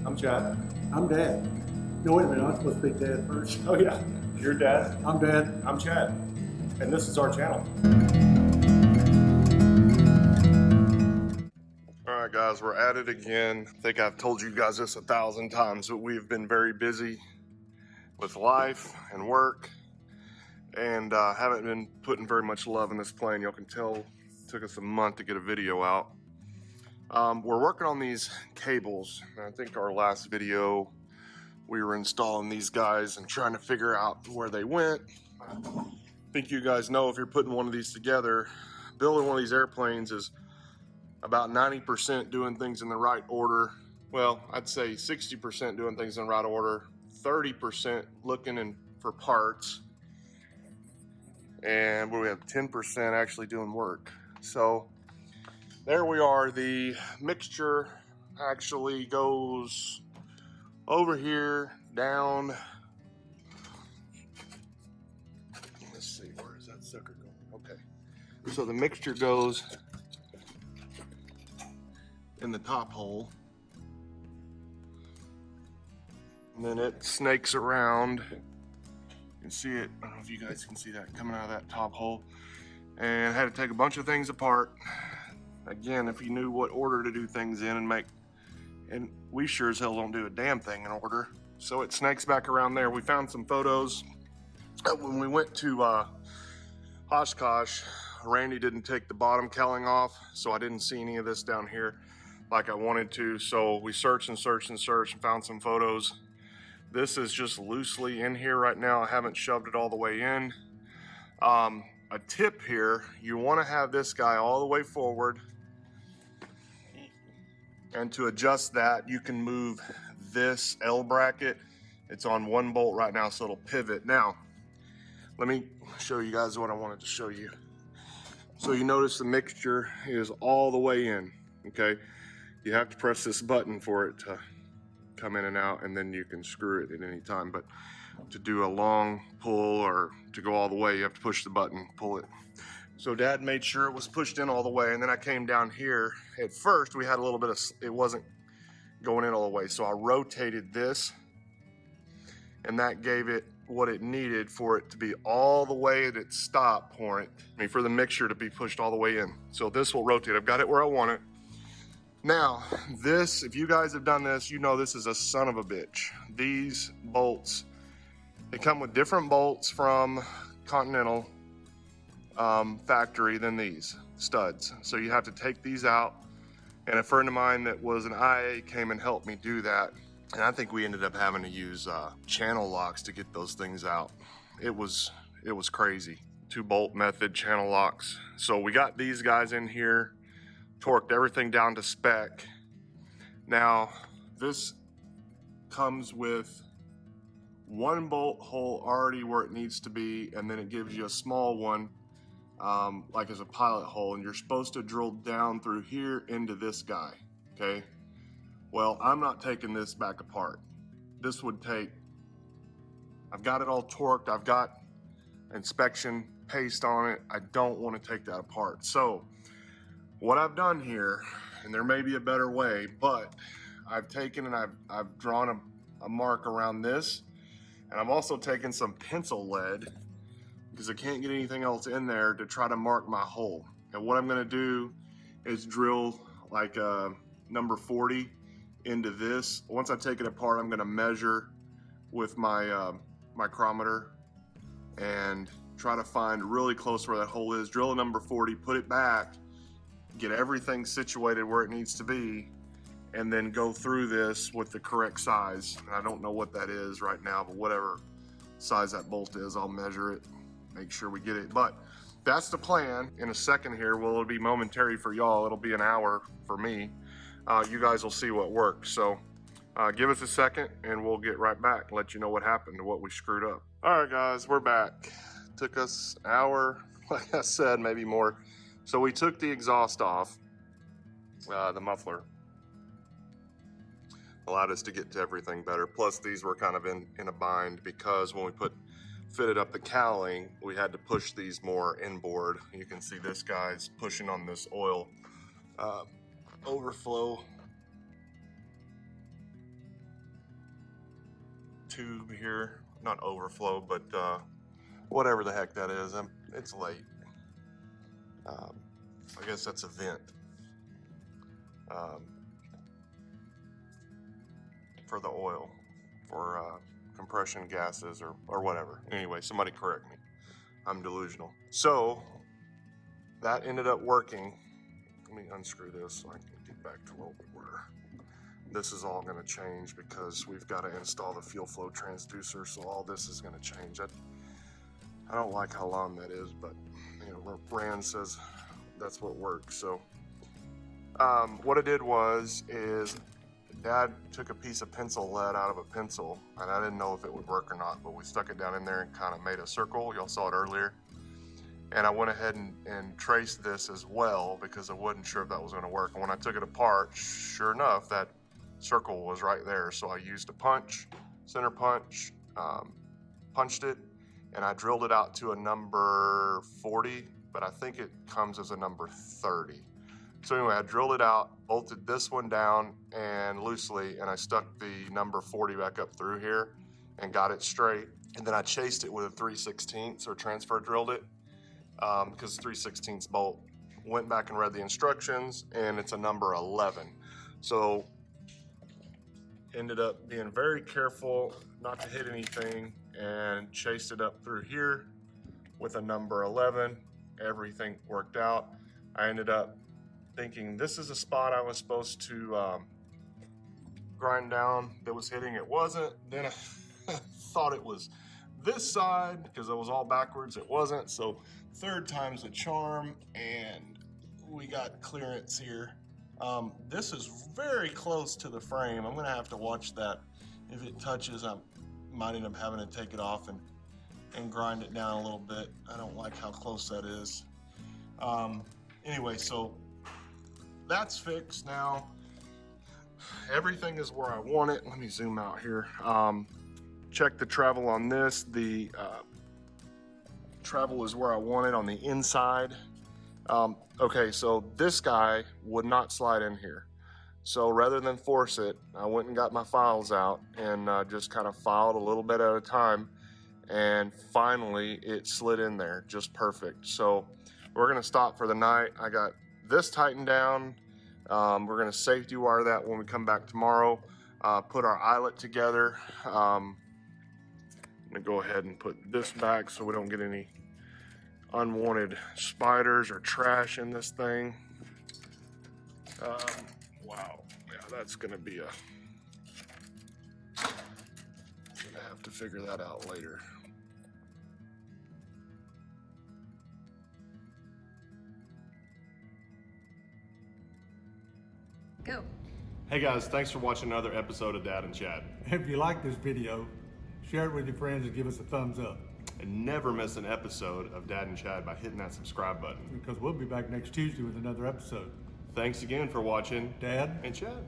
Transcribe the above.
I'm Chad. I'm Dad. No, wait a minute, I'm supposed to be Dad first. Oh yeah, you're Dad. I'm Dad. I'm Chad. And this is our channel. All right guys, we're at it again. I think I've told you guys this 1,000 times, but we've been very busy with life and work and haven't been putting very much love in this plane. Y'all can tell it took us a month to get a video out. We're working on these cables. I think our last video we were installing these guys and trying to figure out where they went. I think you guys know if you're putting one of these together, building one of these airplanes is about 90% doing things in the right order. Well, I'd say 60% doing things in the right order, 30% looking for parts, and we have 10% actually doing work. So there we are. The mixture actually goes over here, down. Let's see, where is that sucker going? Okay. So the mixture goes in the top hole. And then it snakes around. You can see it, I don't know if you guys can see that coming out of that top hole. And I had to take a bunch of things apart. Again, if you knew what order to do things in and we sure as hell don't do a damn thing in order. So it snakes back around there. We found some photos. When we went to Oshkosh, Randy didn't take the bottom cowling off, so I didn't see any of this down here like I wanted to. So we searched and searched and searched and found some photos. This is just loosely in here right now. I haven't shoved it all the way in. A tip here, you want to have this guy all the way forward. And to adjust that, you can move this L bracket. It's on one bolt right now, so it'll pivot. Now, let me show you guys what I wanted to show you. So you notice the mixture is all the way in, okay? You have to press this button for it to come in and out, and then you can screw it at any time. But to do a long pull or to go all the way, you have to push the button, pull it. So Dad made sure it was pushed in all the way, and then I came down here. At first, we had a little bit of, it wasn't going in all the way, so I rotated this, and that gave it what it needed for it to be all the way at its stop point. I mean, for the mixture to be pushed all the way in. So this will rotate. I've got it where I want it. Now, this, if you guys have done this, you know this is a son of a bitch. These bolts, they come with different bolts from Continental factory than these studs. So you have to take these out. And a friend of mine that was an IA came and helped me do that. And I think we ended up having to use channel locks to get those things out. It was crazy. 2-bolt method channel locks. So we got these guys in here, torqued everything down to spec. Now, this comes with 1 bolt hole already where it needs to be, and then it gives you a small one, like as a pilot hole, and you're supposed to drill down through here into this guy, okay? Well, I'm not taking this back apart. This would take, I've got it all torqued, I've got inspection paste on it. I don't want to take that apart. So what I've done here, and there may be a better way, but I've taken and I've drawn a mark around this, and I've also taken some pencil lead because I can't get anything else in there to try to mark my hole. And what I'm going to do is drill like a number 40 into this. Once I take it apart, I'm going to measure with my micrometer and try to find really close where that hole is, drill a number 40, put it back, get everything situated where it needs to be, and then go through this with the correct size. And I don't know what that is right now, but whatever size that bolt is, I'll measure it, make sure we get it. But that's the plan. In a second here, well, it'll be momentary for y'all, it'll be an hour for me. You guys will see what works. So give us a second and we'll get right back, let you know what happened and what we screwed up. All right guys, we're back. Took us an hour, like I said, maybe more. So we took the exhaust off, the muffler. Allowed us to get to everything better. Plus these were kind of in a bind because when we fitted up the cowling, we had to push these more inboard. You can see this guy's pushing on this oil overflow tube here, not overflow, but whatever the heck that is. It's late. I guess that's a vent for the oil, for compression gases or whatever. Anyway, somebody correct me. I'm delusional. So that ended up working. Let me unscrew this so I can get back to what we were. This is all going to change because we've got to install the fuel flow transducer, so all this is going to change. I don't like how long that is, but you know, Rand says that's what works. So what I did is Dad took a piece of pencil lead out of a pencil, and I didn't know if it would work or not, but we stuck it down in there and kind of made a circle. Y'all saw it earlier. And I went ahead and traced this as well because I wasn't sure if that was going to work. And when I took it apart, sure enough, that circle was right there. So I used a punch, center punch, punched it, and I drilled it out to a number 40, but I think it comes as a number 30. So anyway, I drilled it out, bolted this one down and loosely, and I stuck the number 40 back up through here and got it straight. And then I chased it with a 3/16 or transfer drilled it because 3/16 bolt. Went back and read the instructions, and it's a number 11. So ended up being very careful not to hit anything and chased it up through here with a number 11. Everything worked out. I ended up thinking this is a spot I was supposed to grind down that was hitting. It wasn't. Then I thought it was this side because it was all backwards. It wasn't. So third time's a charm, and we got clearance here. This is very close to the frame. I'm gonna have to watch that. If it touches, I might end up having to take it off and grind it down a little bit. I don't like how close that is. Anyway, so that's fixed now. Everything is where I want it. Let me zoom out here. Check the travel on this. The travel is where I want it on the inside. Okay, so this guy would not slide in here. So rather than force it, I went and got my files out and just kind of filed a little bit at a time. And finally it slid in there just perfect. So we're gonna stop for the night. I got this tightened down. We're gonna safety wire that when we come back tomorrow. Put our eyelet together. I'm gonna go ahead and put this back so we don't get any unwanted spiders or trash in this thing. Wow, yeah, that's gonna be gonna have to figure that out later. Go. Hey guys, thanks for watching another episode of Dad and Chad. If you like this video, share it with your friends and give us a thumbs up. And never miss an episode of Dad and Chad by hitting that subscribe button. Because we'll be back next Tuesday with another episode. Thanks again for watching Dad and Chad.